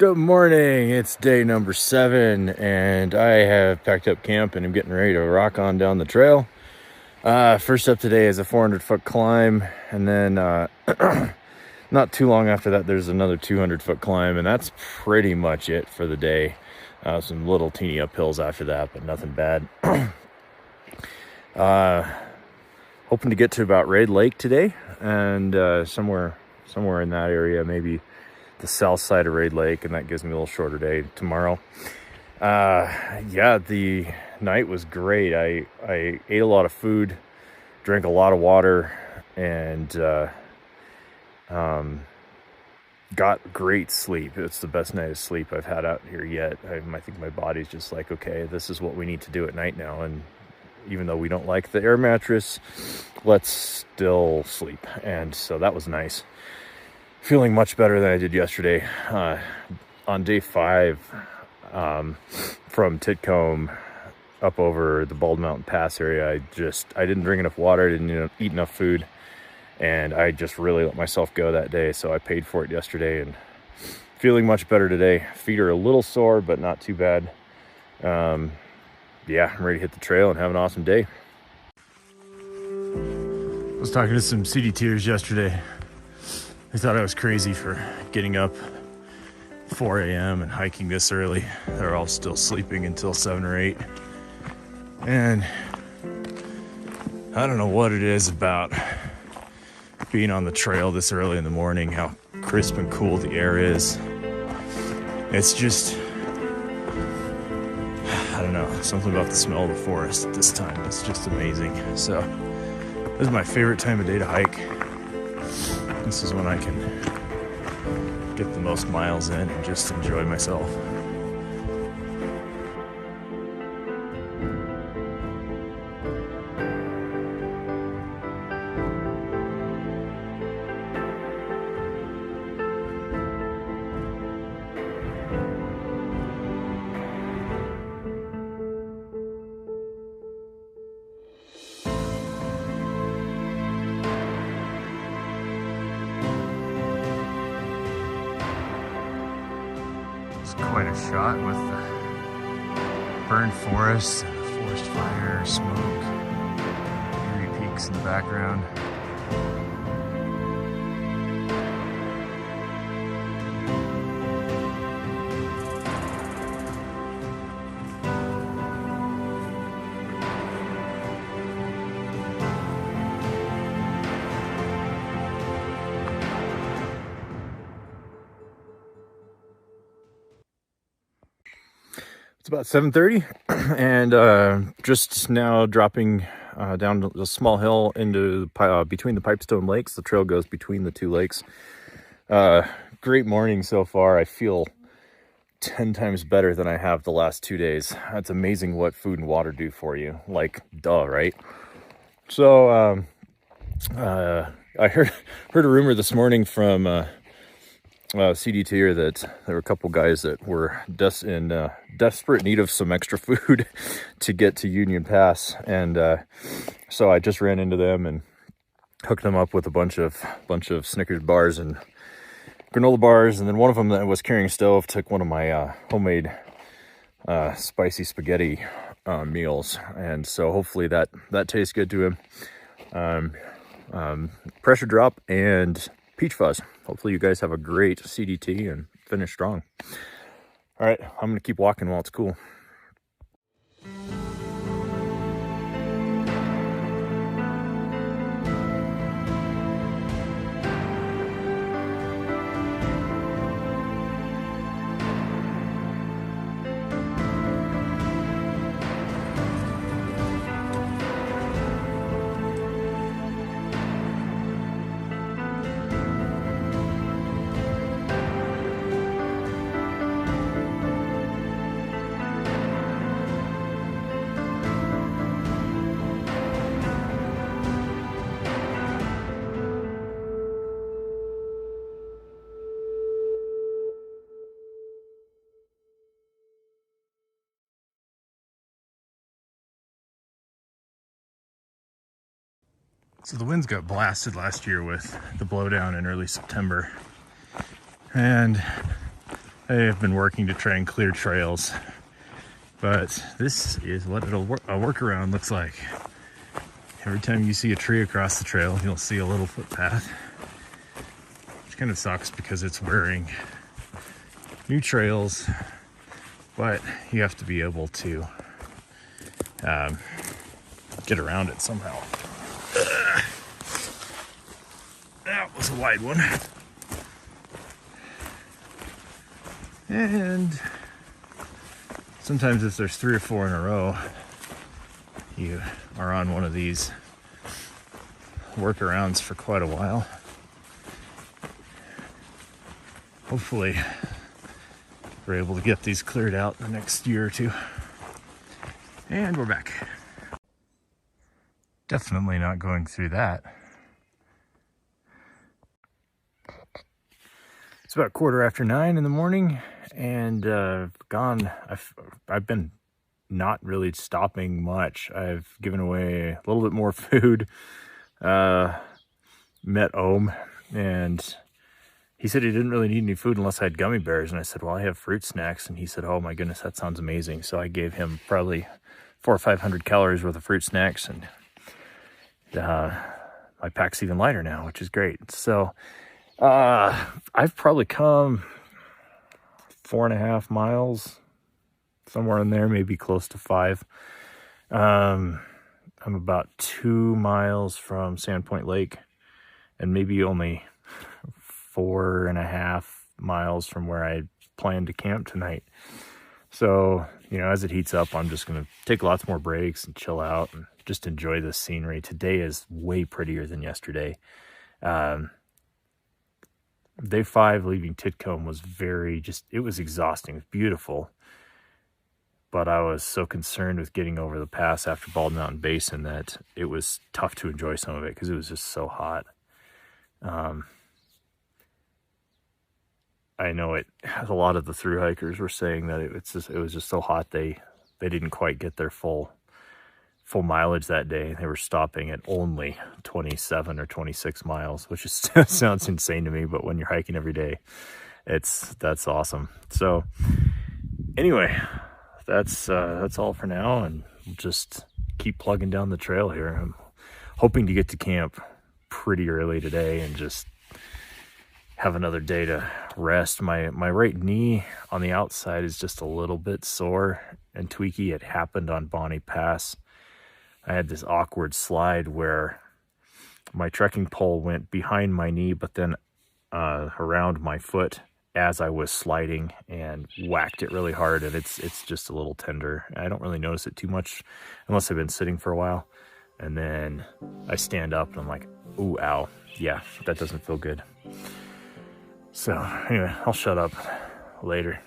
Good morning. It's day number 7, and I have packed up camp and I'm getting ready to rock on down the trail. First up today is a 400-foot climb, and then not too long after that, there's another 200-foot climb, and that's pretty much it for the day. Some little teeny uphills after that, but nothing bad. Hoping to get to about Raid Lake today, and somewhere in that area, maybe the south side of Raid Lake, and that gives me a little shorter day tomorrow. Yeah, the night was great. I ate a lot of food, drank a lot of water, and got great sleep. It's the best night of sleep I've had out here yet. I think my body's just like, okay, this is what we need to do at night now, and even though we don't like the air mattress, let's still sleep. And so that was nice. Feeling much better than I did yesterday. On day 5, from Titcomb up over the Bald Mountain Pass area, I didn't drink enough water, I didn't eat enough food, and I just really let myself go that day. So I paid for it yesterday, and feeling much better today. Feet are a little sore, but not too bad. Yeah, I'm ready to hit the trail and have an awesome day. I was talking to some CDTers yesterday. They thought I was crazy for getting up 4 a.m. and hiking this early. They're all still sleeping until 7 or 8. And I don't know what it is about being on the trail this early in the morning, how crisp and cool the air is. It's just, I don't know, something about the smell of the forest at this time. It's just amazing. So this is my favorite time of day to hike. This is when I can get the most miles in and just enjoy myself. Quite a shot with the burned forest and the forest fire, smoke, eerie peaks in the background. It's about 7:30, and just now dropping down a small hill into between the Pipestone Lakes. The trail goes between the two lakes. Great morning so far. I feel 10 times better than I have the last 2 days. It's amazing what food and water do for you. Like, duh, right? So I heard a rumor this morning from CDT that there were a couple guys that were in desperate need of some extra food to get to Union Pass, and so I just ran into them and hooked them up with a bunch of Snickers bars and granola bars, and then one of them that was carrying a stove took one of my homemade spicy spaghetti meals, and so hopefully that tastes good to him. Pressure drop and peach fuzz. Hopefully you guys have a great CDT and finish strong. All right, I'm gonna keep walking while it's cool. So the winds got blasted last year with the blowdown in early September, and I have been working to try and clear trails, but this is what a workaround looks like. Every time you see a tree across the trail, you'll see a little footpath, which kind of sucks because it's wearing new trails, but you have to be able to get around it somehow. That was a wide one. And sometimes if there's 3 or 4 in a row, you are on one of these workarounds for quite a while. Hopefully we're able to get these cleared out in the next year or two. And we're back. Definitely not going through that. It's about 9:15 in the morning, and I've been not really stopping much. I've given away a little bit more food. Met Ohm, and he said he didn't really need any food unless I had gummy bears. And I said, well, I have fruit snacks. And he said, oh my goodness, that sounds amazing. So I gave him probably 400 or 500 calories worth of fruit snacks, and my pack's even lighter now, which is great. So I've probably come 4.5 miles, somewhere in there, maybe close to 5. I'm about 2 miles from Sandpoint Lake, and maybe only 4.5 miles from where I planned to camp tonight. So, you know, as it heats up, I'm just going to take lots more breaks and chill out and just enjoy the scenery. Today is way prettier than yesterday. Day 5 leaving Titcomb was it was exhausting. It was beautiful. But I was so concerned with getting over the pass after Bald Mountain Basin that it was tough to enjoy some of it because it was just so hot. I know a lot of the thru hikers were saying that it was just so hot they didn't quite get their full mileage that day. They were stopping at only 27 or 26 miles, which sounds insane to me, but when you're hiking every day, that's awesome. So anyway, that's all for now, and we'll just keep plugging down the trail here. I'm hoping to get to camp pretty early today and just have another day to rest. My right knee on the outside is just a little bit sore and tweaky. It happened on Bonnie Pass. I had this awkward slide where my trekking pole went behind my knee, but then around my foot as I was sliding, and whacked it really hard, and it's just a little tender. I don't really notice it too much unless I've been sitting for a while. And then I stand up and I'm like, ooh, ow. Yeah, that doesn't feel good. So anyway, I'll shut up later.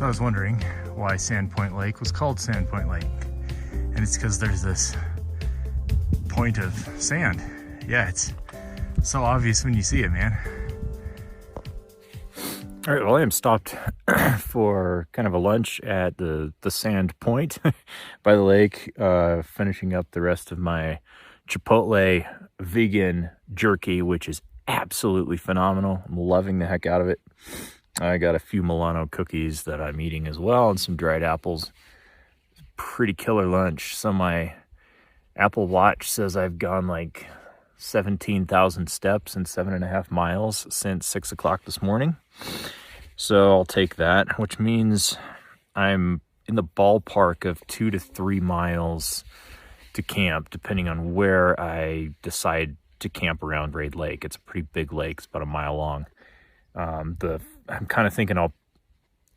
So I was wondering why Sandpoint Lake was called Sandpoint Lake. And it's because there's this point of sand. Yeah, it's so obvious when you see it, man. All right, well, I am stopped for kind of a lunch at the Sand Point by the lake, finishing up the rest of my Chipotle vegan jerky, which is absolutely phenomenal. I'm loving the heck out of it. I got a few Milano cookies that I'm eating as well, and some dried apples. Pretty killer lunch. So my Apple Watch says I've gone like 17,000 steps and 7.5 miles since 6 o'clock this morning. So I'll take that, which means I'm in the ballpark of 2 to 3 miles to camp, depending on where I decide to camp around Raid Lake. It's a pretty big lake. It's about a mile long. I'm kind of thinking I'll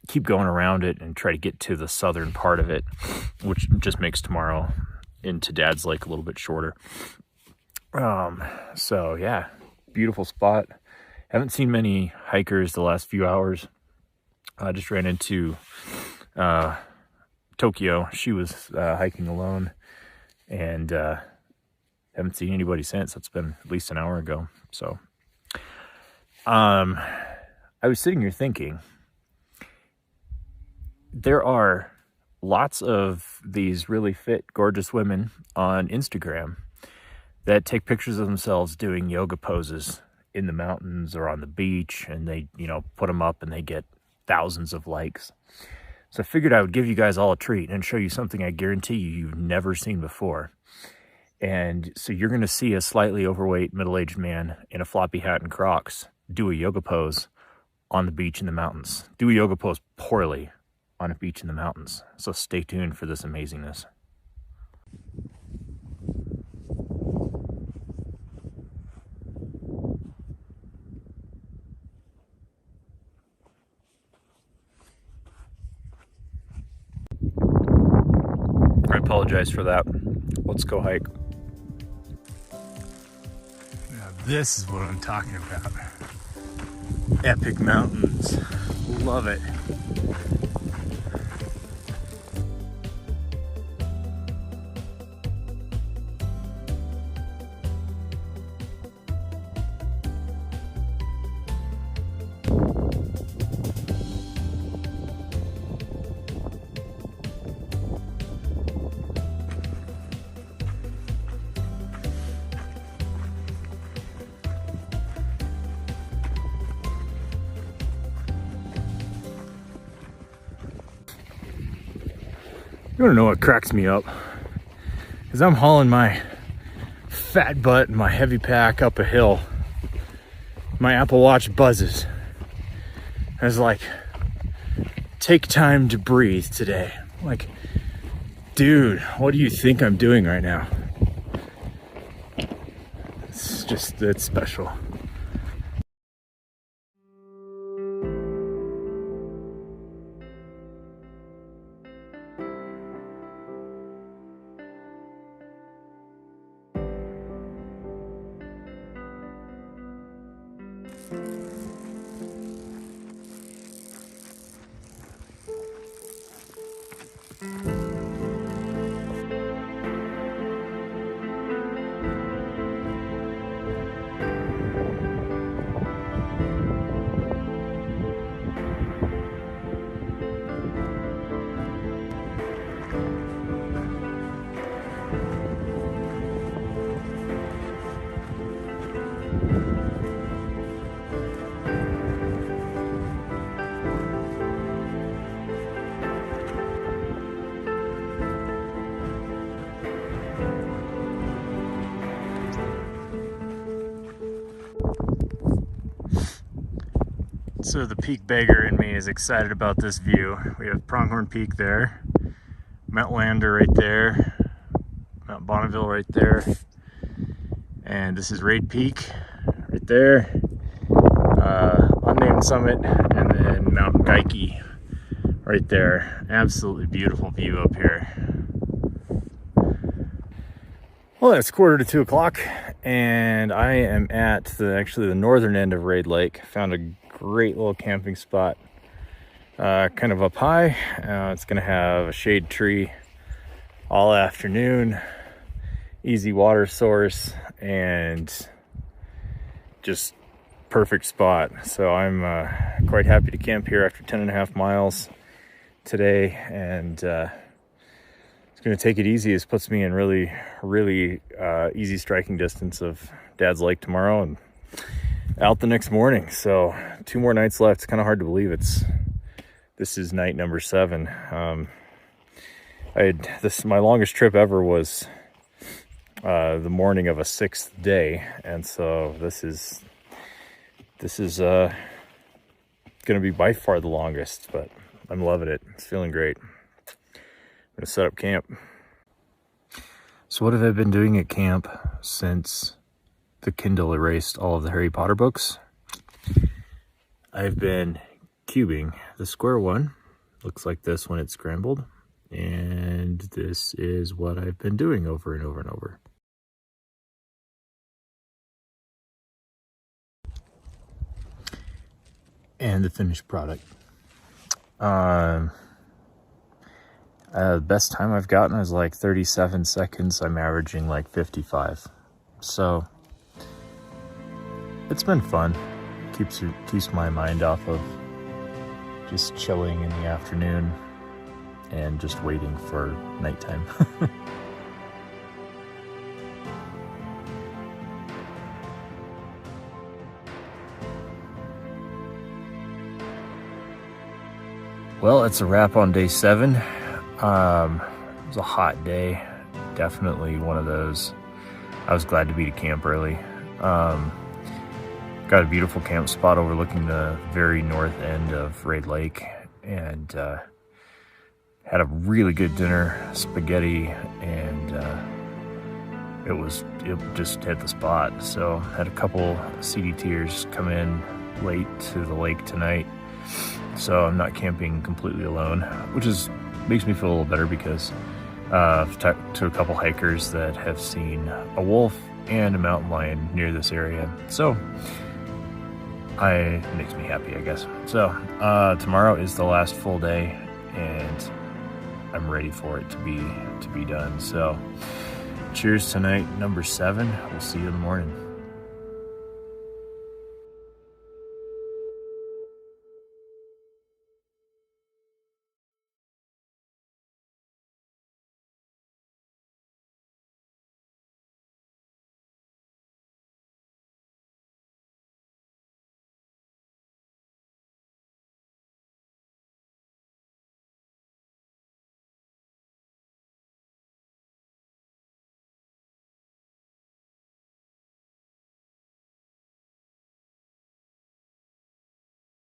keep going around it and try to get to the southern part of it, which just makes tomorrow into Dad's Lake a little bit shorter. So yeah, beautiful spot. Haven't seen many hikers the last few hours. I just ran into Tokyo. She was hiking alone, and haven't seen anybody since. It's been at least an hour ago. So I was sitting here thinking, there are lots of these really fit, gorgeous women on Instagram that take pictures of themselves doing yoga poses in the mountains or on the beach, and they, put them up and they get thousands of likes. So I figured I would give you guys all a treat and show you something I guarantee you've never seen before. And so you're going to see a slightly overweight middle-aged man in a floppy hat and Crocs do a yoga pose on the beach in the mountains. Do a yoga pose poorly on a beach in the mountains. So stay tuned for this amazingness. I apologize for that. Let's go hike. Now this is what I'm talking about. Epic mountains. Love it. You wanna know what cracks me up? Is I'm hauling my fat butt and my heavy pack up a hill. My Apple Watch buzzes. I was like, take time to breathe today. Like, dude, what do you think I'm doing right now? It's special. So the peak beggar in me is excited about this view. We have Pronghorn Peak there, Mount Lander right there, Mount Bonneville right there, and this is Raid Peak right there, unnamed summit, and then Mount Geikie right there. Absolutely beautiful view up here. Well, it's 1:45, and I am at actually the northern end of Raid Lake. Found a great little camping spot kind of up high. It's gonna have a shade tree all afternoon, easy water source, and just perfect spot. So I'm quite happy to camp here after 10.5 miles today, and it's gonna take it easy. This puts me in really easy striking distance of Dad's Lake tomorrow and out the next morning. So 2 more nights left. It's kind of hard to believe this is night number 7. My longest trip ever was the morning of a 6th day, and so this is gonna be by far the longest, but I'm loving it. It's feeling great. I'm gonna set up camp. So what have I been doing at camp since the Kindle erased all of the Harry Potter books? I've been cubing. The square one looks like this when it's scrambled, and this is what I've been doing over and over and over. And the finished product. The best time I've gotten is like 37 seconds. I'm averaging like 55. So it's been fun. Keeps my mind off of just chilling in the afternoon and just waiting for nighttime. Well, it's a wrap on day 7. It was a hot day. Definitely one of those. I was glad to be to camp early. Got a beautiful camp spot overlooking the very north end of Raid Lake, and had a really good dinner, spaghetti, and it just hit the spot. So had a couple CDTers come in late to the lake tonight, so I'm not camping completely alone, which makes me feel a little better, because I've talked to a couple hikers that have seen a wolf and a mountain lion near this area, so it makes me happy, I guess. So tomorrow is the last full day, and I'm ready for it to be done. So cheers to night number 7. We'll see you in the morning.